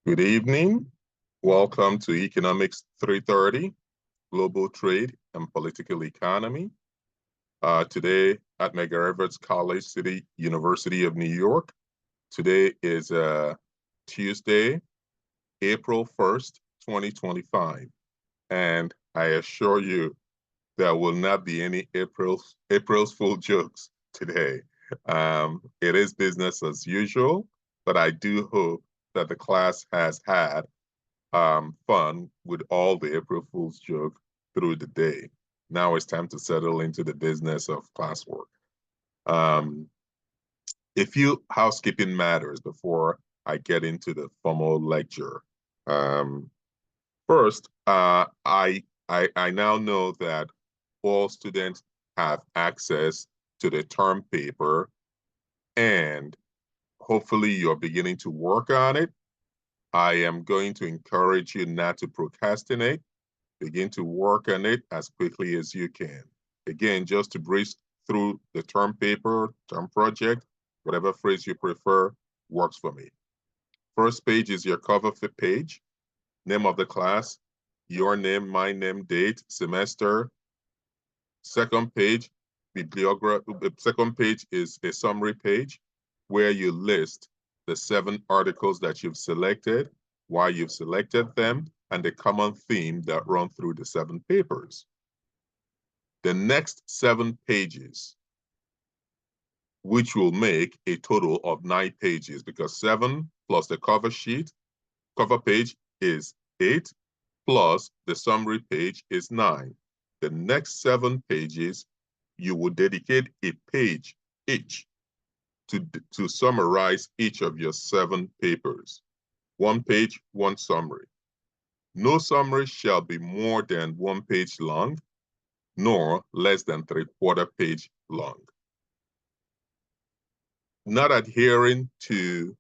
Good evening. Welcome to Economics 330, Global Trade and Political Economy. Today at McGarrett's College City, University of New York. Today is Tuesday, April 1st, 2025. And I assure you there will not be any April's Fool jokes today. It is business as usual, but I do hope that the class has had fun with all the April Fool's joke through the day. Now it's time to settle into the business of classwork. Um, a few housekeeping matters before I get into the formal lecture. Um, First, I now know that all students have access to the term paper, and hopefully you're beginning to work on it. I am going to encourage you not to procrastinate. Begin to work on it as quickly as you can. Again, just to breeze through the term paper, term project, whatever phrase you prefer works for me. First page is your cover page, name of the class, your name, my name, date, semester. Second page, bibliography. The second page is a summary page where you list the 7 articles that you've selected, why you've selected them, and the common theme that run through the 7 papers. The next 7 pages, which will make a total of 9 pages, because 7 plus the cover page is 8, plus the summary page is 9. The next 7 pages, you will dedicate a page each to summarize each of your 7 papers. 1 page, 1 summary. No summary shall be more than 1 page long, nor less than 3/4 page long. Not adhering to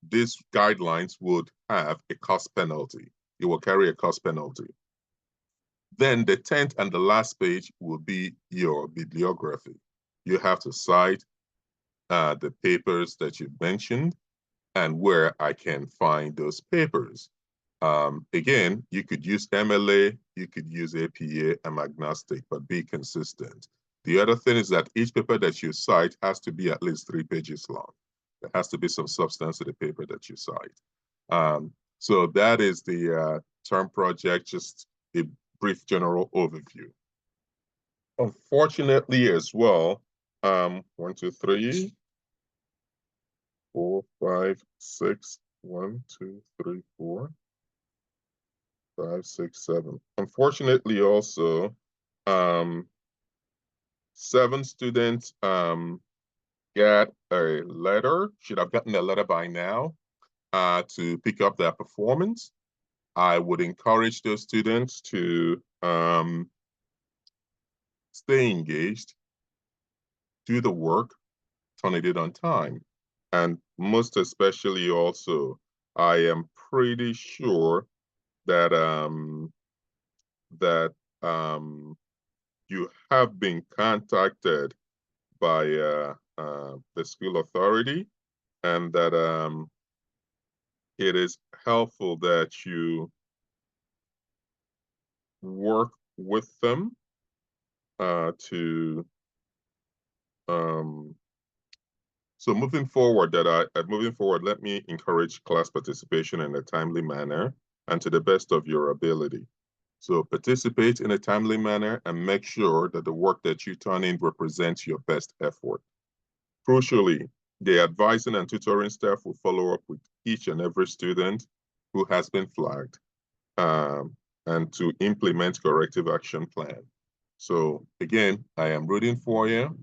these guidelines would have a cost penalty. It will carry a cost penalty. Then the 10th and the last page will be your bibliography. You have to cite the papers that you've mentioned and where I can find those papers. Again, you could use MLA, you could use APA, I'm agnostic, but be consistent. The other thing is that each paper that you cite has to be at least 3 pages long. There has to be some substance to the paper that you cite. So that is the term project, just a brief general overview. Unfortunately as well, 1, 2, 3, 4, 5, 6, 1, 2, 3, 4, 5, 6, 7. Unfortunately also, 7 students got a letter, should have gotten a letter by now, to pick up their performance. I would encourage those students to stay engaged, do the work, turn it in on time. And most especially also, I am pretty sure that you have been contacted by the school authority, and that it is helpful that you work with them to so moving forward, let me encourage class participation in a timely manner and to the best of your ability. So participate in a timely manner and make sure that the work that you turn in represents your best effort. Crucially, the advising and tutoring staff will follow up with each and every student who has been flagged and to implement corrective action plan. So again, I am rooting for you,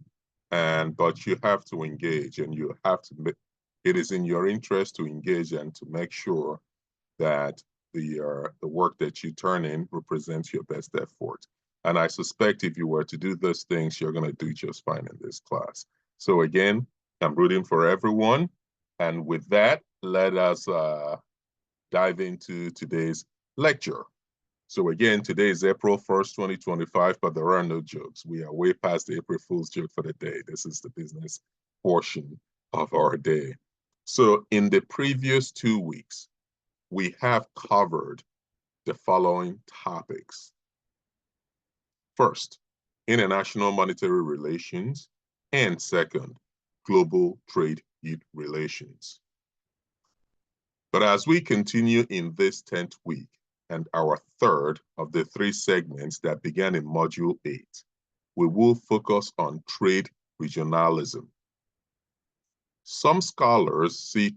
but you have to engage, and you have to make, it is in your interest to engage and to make sure that the work that you turn in represents your best effort. And I suspect if you were to do those things, you're going to do just fine in this class. So again, I'm rooting for everyone. And with that, let us dive into today's lecture. So again, today is April 1st, 2025, but there are no jokes. We are way past the April Fool's joke for the day. This is the business portion of our day. So in the previous 2 weeks, we have covered the following topics. First, international monetary relations, and second, global trade relations. But as we continue in this 10th week and our third of the 3 segments that began in Module 8, we will focus on trade regionalism. Some scholars see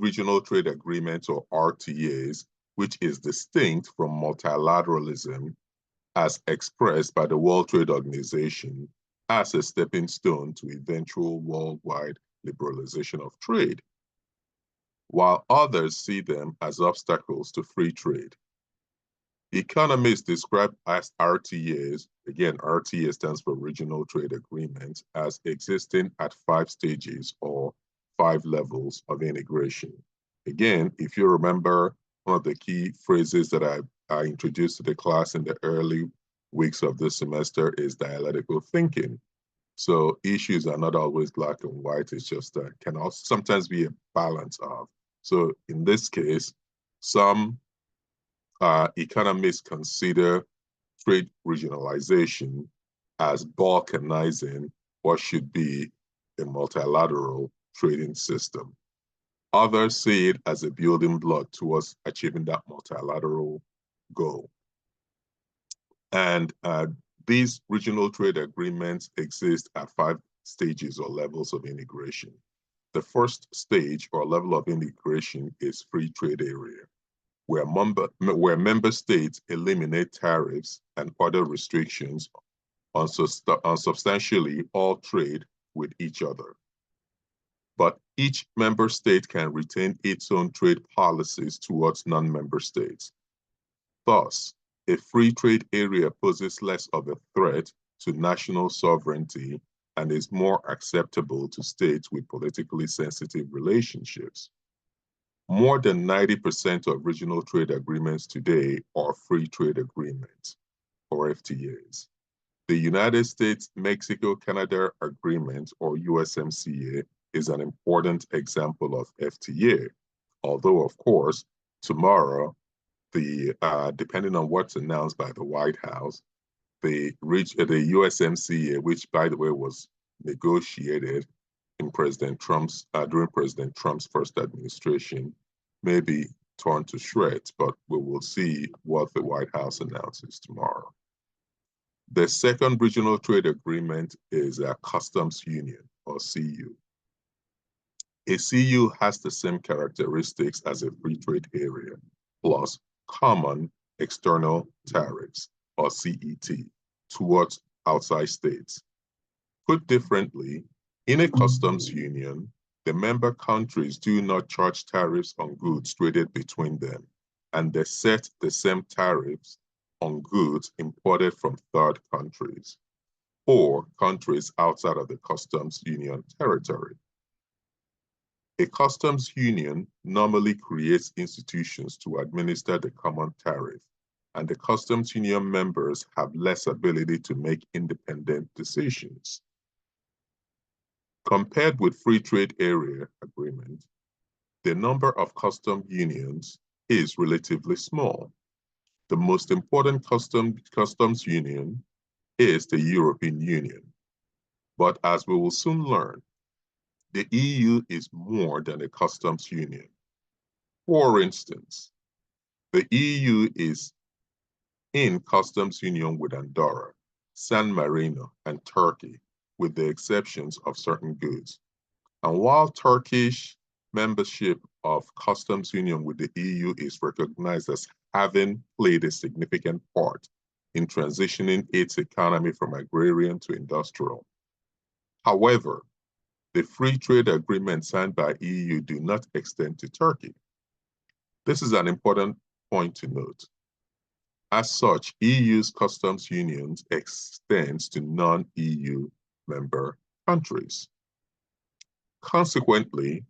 regional trade agreements or RTAs, which is distinct from multilateralism as expressed by the World Trade Organization, as a stepping stone to eventual worldwide liberalization of trade, while others see them as obstacles to free trade. Economists describe as RTAs, again, RTA stands for Regional Trade Agreements, as existing at 5 stages or 5 levels of integration. Again, if you remember, one of the key phrases that I introduced to the class in the early weeks of this semester is dialectical thinking. So issues are not always black and white. It's just can also sometimes be a balance of. So in this case, some economists consider trade regionalization as balkanizing what should be a multilateral trading system. Others see it as a building block towards achieving that multilateral goal. And these regional trade agreements exist at 5 stages or levels of integration. The first stage or level of integration is free trade area, where member states eliminate tariffs and other restrictions on substantially all trade with each other. But each member state can retain its own trade policies towards non-member states. Thus, a free trade area poses less of a threat to national sovereignty and is more acceptable to states with politically sensitive relationships. More than 90% of regional trade agreements today are free trade agreements, or FTAs. The United States-Mexico-Canada Agreement, or USMCA, is an important example of FTA, although, of course, tomorrow, depending on what's announced by the White House, the USMCA, which, by the way, was negotiated in during President Trump's first administration, may be torn to shreds, but we will see what the White House announces tomorrow. The second regional trade agreement is a customs union, or CU. A CU has the same characteristics as a free trade area, plus common external tariffs, or CET, towards outside states. Put differently, in a customs union, the member countries do not charge tariffs on goods traded between them, and they set the same tariffs on goods imported from third countries or countries outside of the customs union territory. A customs union normally creates institutions to administer the common tariff, and the customs union members have less ability to make independent decisions. Compared with free trade area agreement, the number of customs unions is relatively small. The most important customs union is the European Union. But as we will soon learn, the EU is more than a customs union. For instance, the EU is in customs union with Andorra, San Marino, and Turkey, with the exceptions of certain goods. And while Turkish membership of customs union with the EU is recognized as having played a significant part in transitioning its economy from agrarian to industrial. However, the free trade agreements signed by EU do not extend to Turkey. This is an important point to note. As such, EU's customs unions extends to non-EU member countries. Consequently,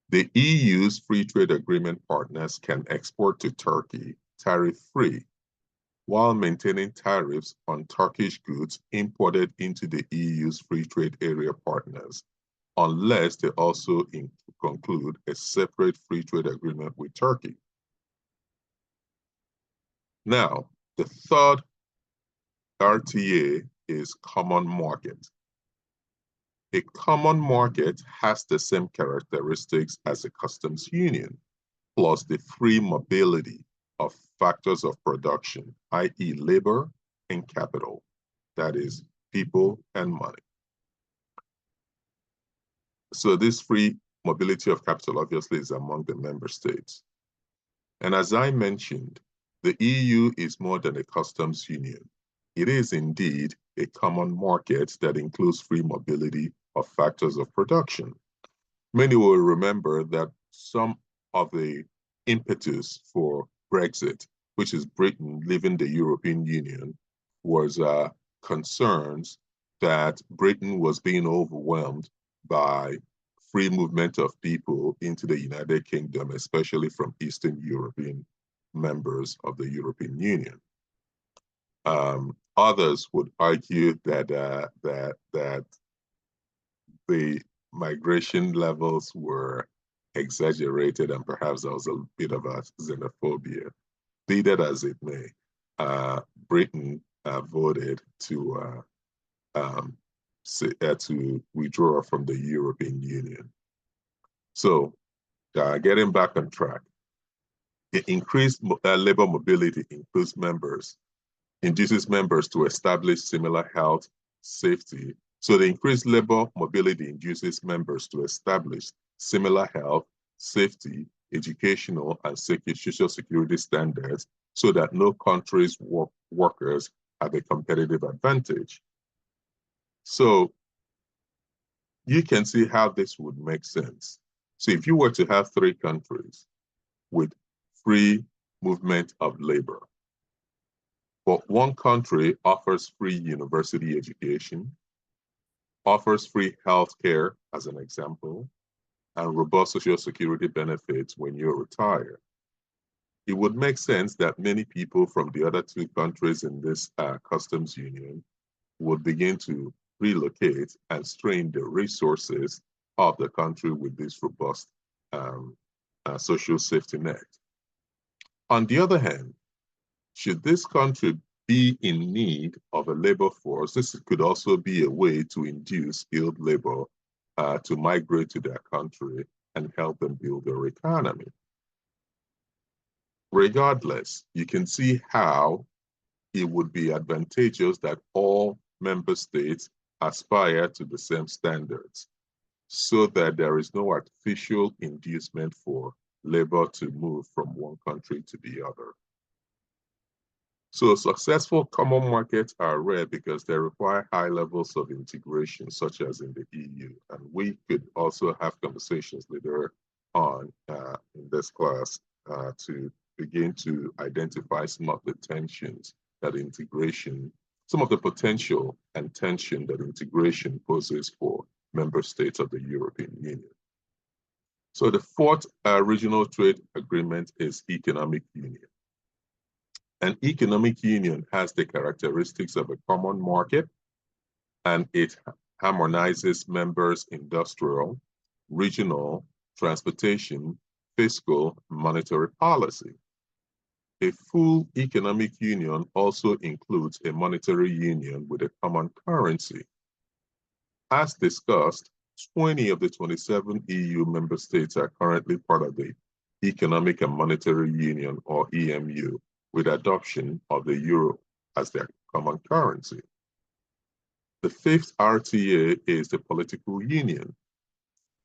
the EU's free trade agreement partners can export to Turkey tariff-free, while maintaining tariffs on Turkish goods imported into the EU's free trade area partners, unless they also conclude a separate free trade agreement with Turkey. Now, the third RTA is common market. A common market has the same characteristics as a customs union, plus the free mobility of factors of production, i.e. labor and capital, that is, people and money. So this free mobility of capital obviously is among the member states. And as I mentioned, the EU is more than a customs union. It is indeed a common market that includes free mobility of factors of production. Many will remember that some of the impetus for Brexit, which is Britain leaving the European Union, was concerns that Britain was being overwhelmed by free movement of people into the United Kingdom, especially from Eastern European members of the European Union. Others would argue that the migration levels were exaggerated and perhaps there was a bit of a xenophobia. Be that as it may, Britain voted to withdraw from the European Union. So, getting back on track, the increased labor mobility induces members to establish similar health, safety. So the increased labor mobility induces members to establish similar health, safety, educational, and social security standards so that no country's workers have a competitive advantage. So you can see how this would make sense. So if you were to have 3 countries with free movement of labor, but one country offers free university education, offers free healthcare, as an example, and robust social security benefits when you retire. It would make sense that many people from the other 2 countries in this customs union would begin to relocate and strain the resources of the country with this robust social safety net. On the other hand, should this country be in need of a labor force, this could also be a way to induce skilled labor to migrate to their country and help them build their economy. Regardless, you can see how it would be advantageous that all member states aspire to the same standards so that there is no artificial inducement for labor to move from one country to the other. So successful common markets are rare because they require high levels of integration, such as in the EU. And we could also have conversations later on in this class to begin to identify some of the tensions that integration, some of the potential and tension that integration poses for member states of the European Union. So the 4th regional trade agreement is economic union. An economic union has the characteristics of a common market, and it harmonizes members' industrial, regional, transportation, fiscal, and monetary policy. A full economic union also includes a monetary union with a common currency. As discussed, 20 of the 27 EU member states are currently part of the Economic and Monetary Union, or EMU, with adoption of the euro as their common currency. The 5th RTA is the political union.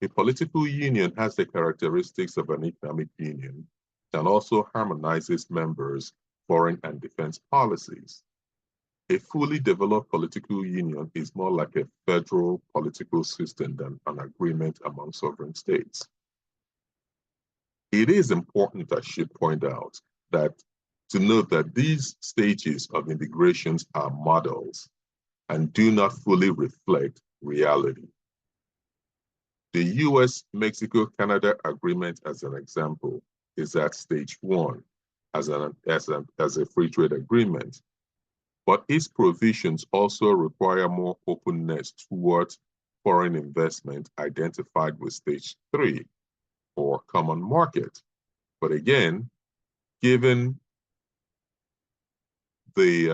A political union has the characteristics of an economic union and also harmonizes members' foreign and defense policies. A fully developed political union is more like a federal political system than an agreement among sovereign states. It is important, I should point out, to note that these stages of integrations are models and do not fully reflect reality. The US-Mexico-Canada agreement, as an example, is at stage 1 as a free trade agreement, but its provisions also require more openness towards foreign investment identified with stage 3, or common market. But again, given the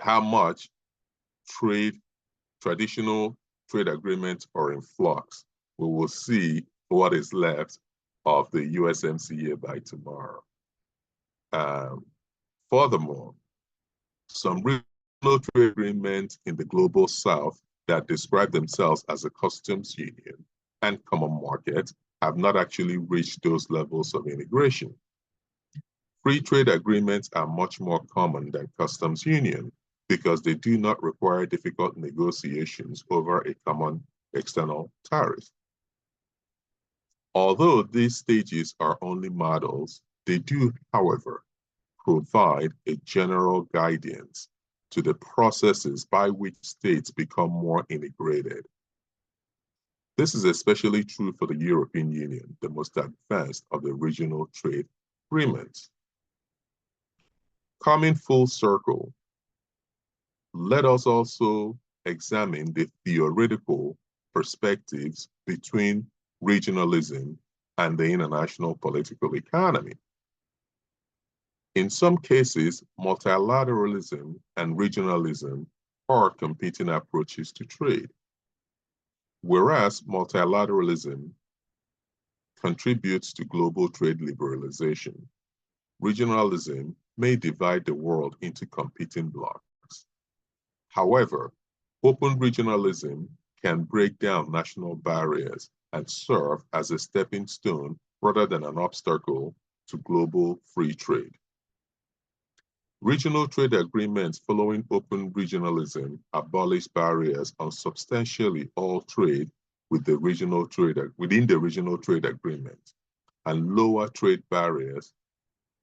how much traditional trade agreements are in flux, we will see what is left of the USMCA by tomorrow. Furthermore, some regional trade agreements in the global south that describe themselves as a customs union and common market have not actually reached those levels of integration. Free trade agreements are much more common than customs union because they do not require difficult negotiations over a common external tariff. Although these stages are only models, they do, however, provide a general guidance to the processes by which states become more integrated. This is especially true for the European Union, the most advanced of the regional trade agreements. Coming full circle, let us also examine the theoretical perspectives between regionalism and the international political economy. In some cases, multilateralism and regionalism are competing approaches to trade, whereas multilateralism contributes to global trade liberalization. Regionalism may divide the world into competing blocs. However, open regionalism can break down national barriers and serve as a stepping stone rather than an obstacle to global free trade. Regional trade agreements following open regionalism abolish barriers on substantially all trade within the regional trade agreement and lower trade barriers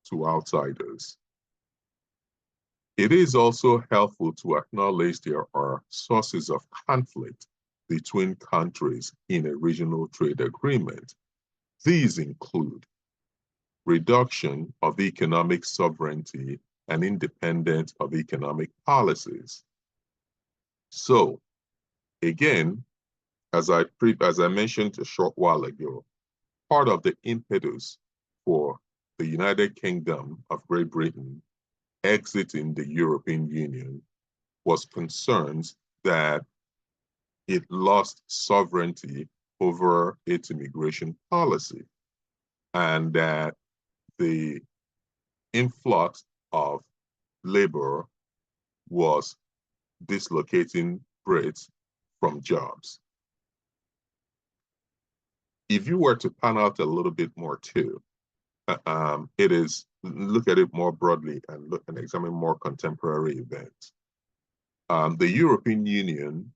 to outsiders. It is also helpful to acknowledge there are sources of conflict between countries in a regional trade agreement. These include reduction of economic sovereignty and independence of economic policies. So, again, as I mentioned a short while ago, part of the impetus for the United Kingdom of Great Britain exiting the European Union was concerns that it lost sovereignty over its immigration policy and that the influx of labor was dislocating Brits from jobs. If you were to pan out a little bit more too, it is look at it more broadly and look and examine more contemporary events. The European Union,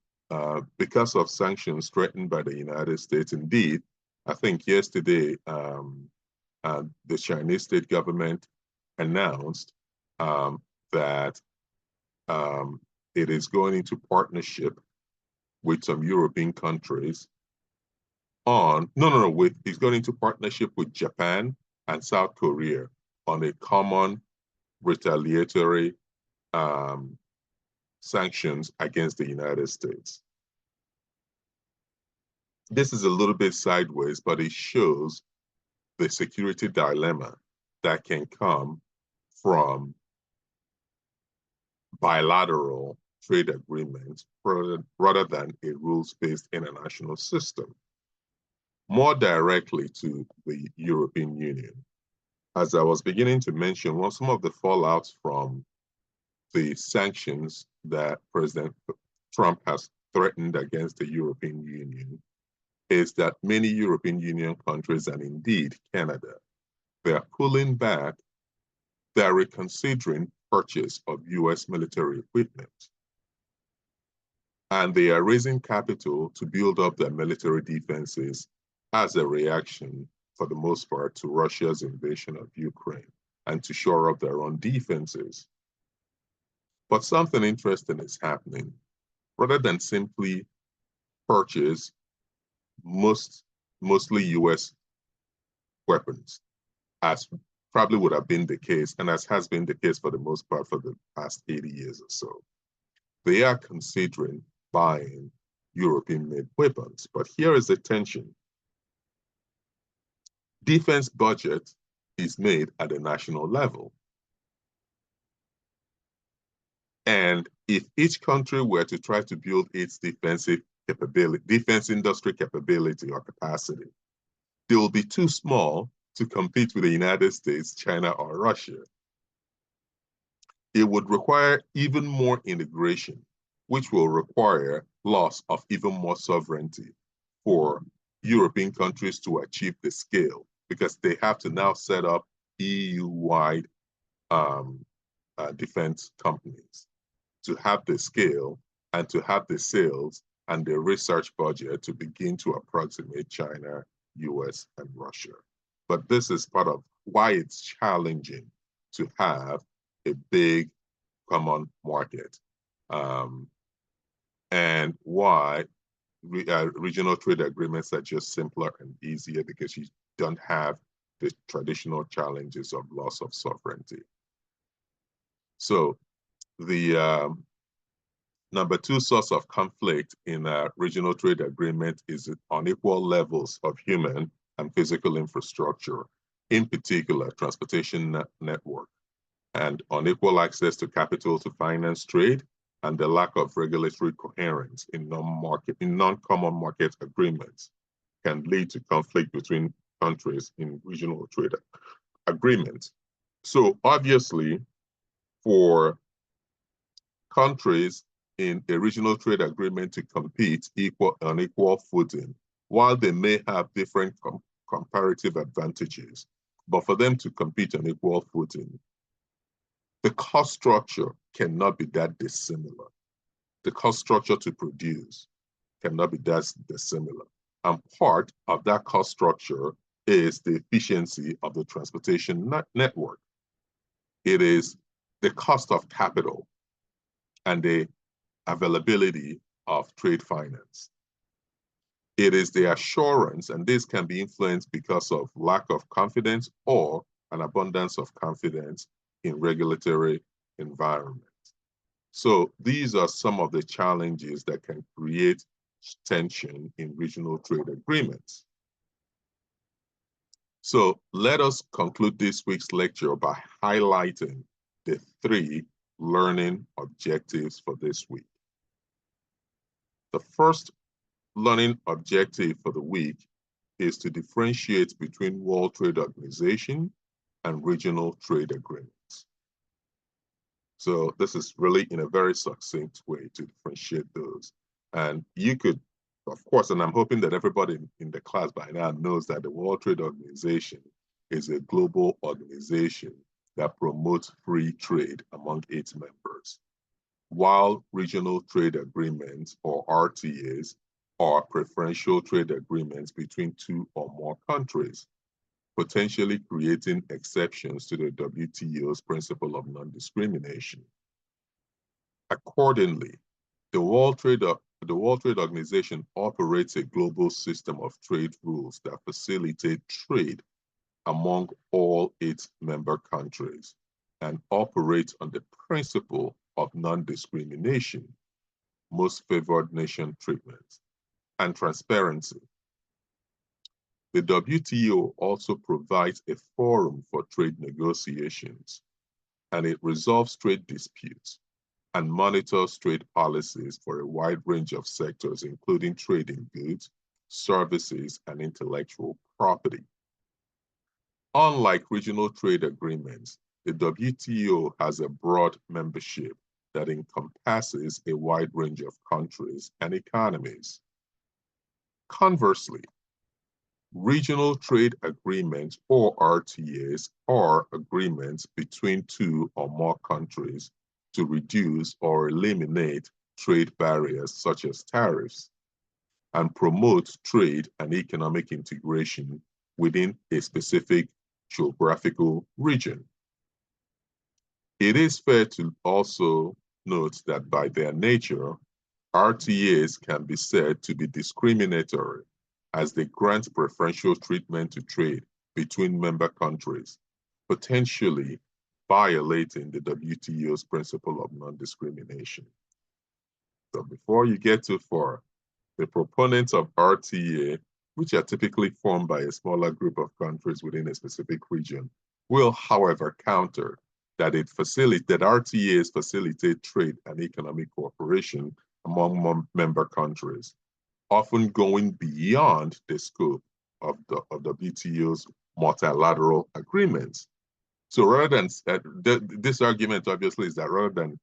because of sanctions threatened by the United States, indeed, I think yesterday the Chinese state government announced that it is going into partnership with some European countries it's going into partnership with Japan and South Korea on a common retaliatory sanctions against the United States. This is a little bit sideways, but it shows the security dilemma that can come from bilateral trade agreements rather than a rules-based international system. More directly to the European Union, as I was beginning to mention, some of the fallouts from the sanctions that President Trump has threatened against the European Union is that many European Union countries, and indeed Canada, they are pulling back, they are reconsidering purchase of US military equipment. And they are raising capital to build up their military defenses as a reaction, for the most part, to Russia's invasion of Ukraine and to shore up their own defenses. But something interesting is happening. Rather than simply purchase mostly US weapons, as probably would have been the case, and as has been the case for the most part for the past 80 years or so, they are considering buying European-made weapons. But here is the tension. defense budget is made at a national level. And if each country were to try to build its defensive capability, defense industry capability or capacity, they will be too small to compete with the United States, China, or Russia. It would require even more integration, which will require loss of even more sovereignty for European countries to achieve the scale, because they have to now set up EU-wide defense companies to have the scale and to have the sales and the research budget to begin to approximate China, US, and Russia. But this is part of why it's challenging to have a big common market, and why regional trade agreements are just simpler and easier, because you don't have the traditional challenges of loss of sovereignty. So the number two source of conflict in a regional trade agreement is unequal levels of human and physical infrastructure, in particular transportation network, and unequal access to capital to finance trade, and the lack of regulatory coherence in non-common market agreements can lead to conflict between countries in regional trade agreements. So obviously, for countries in a regional trade agreement to compete on equal footing, while they may have different comparative advantages, but for them to compete on equal footing, the cost structure cannot be that dissimilar. The cost structure to produce cannot be that dissimilar. And part of that cost structure is the efficiency of the transportation network. It is the cost of capital and the availability of trade finance. It is the assurance, and this can be influenced because of lack of confidence or an abundance of confidence in regulatory environment. So these are some of the challenges that can create tension in regional trade agreements. So let us conclude this week's lecture by highlighting the 3 learning objectives for this week. The first learning objective for the week is to differentiate between World Trade Organization and regional trade agreements. So this is really in a very succinct way to differentiate those. And you could, of course, and I'm hoping that everybody in the class by now knows that the World Trade Organization is a global organization that promotes free trade among its members, while regional trade agreements, or RTAs, are preferential trade agreements between 2 or more countries, potentially creating exceptions to the WTO's principle of non-discrimination. Accordingly, the World Trade Organization operates a global system of trade rules that facilitate trade among all its member countries and operates on the principle of non-discrimination, most favored nation treatment, and transparency. The WTO also provides a forum for trade negotiations, and it resolves trade disputes and monitors trade policies for a wide range of sectors, including trade in goods, services, and intellectual property. Unlike regional trade agreements, the WTO has a broad membership that encompasses a wide range of countries and economies. Conversely, regional trade agreements, or RTAs, are agreements between 2 or more countries to reduce or eliminate trade barriers such as tariffs and promote trade and economic integration within a specific geographical region. It is fair to also note that by their nature, RTAs can be said to be discriminatory, as they grant preferential treatment to trade between member countries, potentially violating the WTO's principle of non-discrimination. So before you get too far, the proponents of RTA which are typically formed by a smaller group of countries within a specific region, will, however, counter that RTAs facilitate trade and economic cooperation among member countries, often going beyond the scope of the WTO's multilateral agreements. So rather than this argument, obviously, is that rather than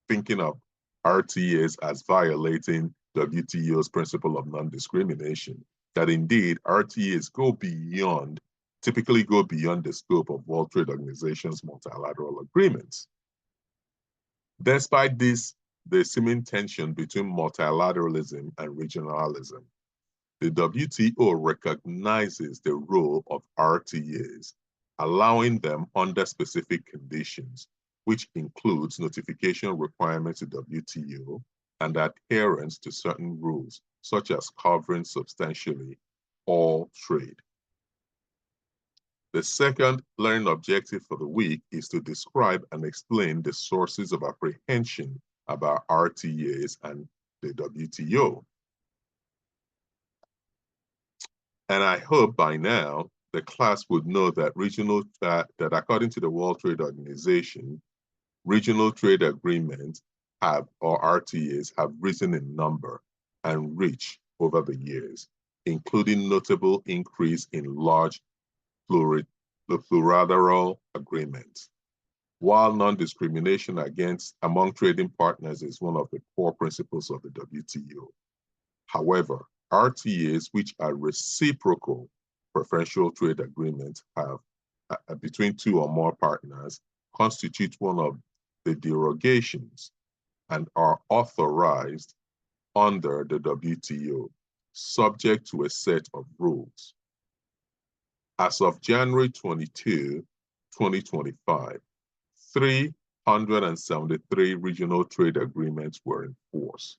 thinking of RTAs as violating WTO's principle of non-discrimination, that indeed RTAs typically go beyond the scope of World Trade Organization's multilateral agreements. Despite this, the seeming tension between multilateralism and regionalism, the WTO recognizes the role of RTAs, allowing them under specific conditions, which includes notification requirements to WTO and adherence to certain rules, such as covering substantially all trade. The second learning objective for the week is to describe and explain the sources of apprehension about RTAs and the WTO. And I hope by now the class would know that that according to the World Trade Organization, regional trade agreements or RTAs have risen in number and reach over the years, including notable increase in large plurilateral agreements. While non-discrimination among trading partners is one of the core principles of the WTO. However, RTAs, which are reciprocal preferential trade agreements between two or more partners, constitute one of the derogations and are authorized under the WTO, subject to a set of rules. As of January 22, 2025, 373 regional trade agreements were in force.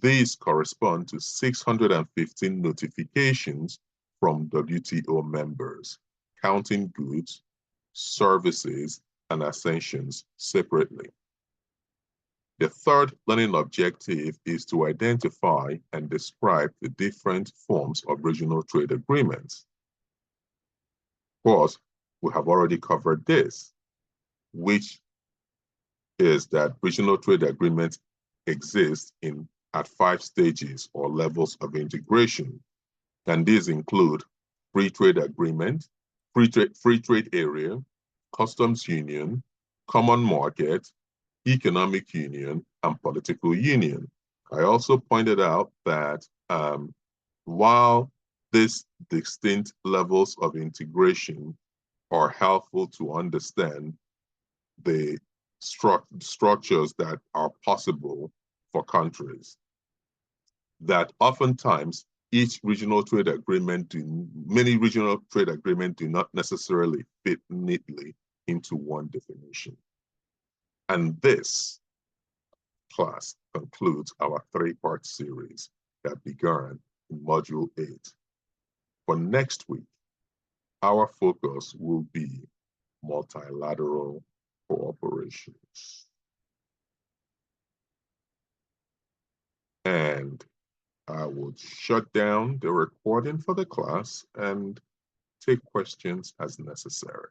These correspond to 615 notifications from WTO members, counting goods, services, and ascensions separately. The third learning objective is to identify and describe the different forms of regional trade agreements. Of course, we have already covered this, which is that regional trade agreements exist at 5 stages or levels of integration. And these include free trade agreement, free trade area, customs union, common market, economic union, and political union. I also pointed out that while these distinct levels of integration are helpful to understand the structures that are possible for countries, that oftentimes many regional trade agreements do not necessarily fit neatly into one definition. And this class concludes our 3-part series that began in Module 8. For next week, our focus will be multilateral cooperations. And I will shut down the recording for the class and take questions as necessary.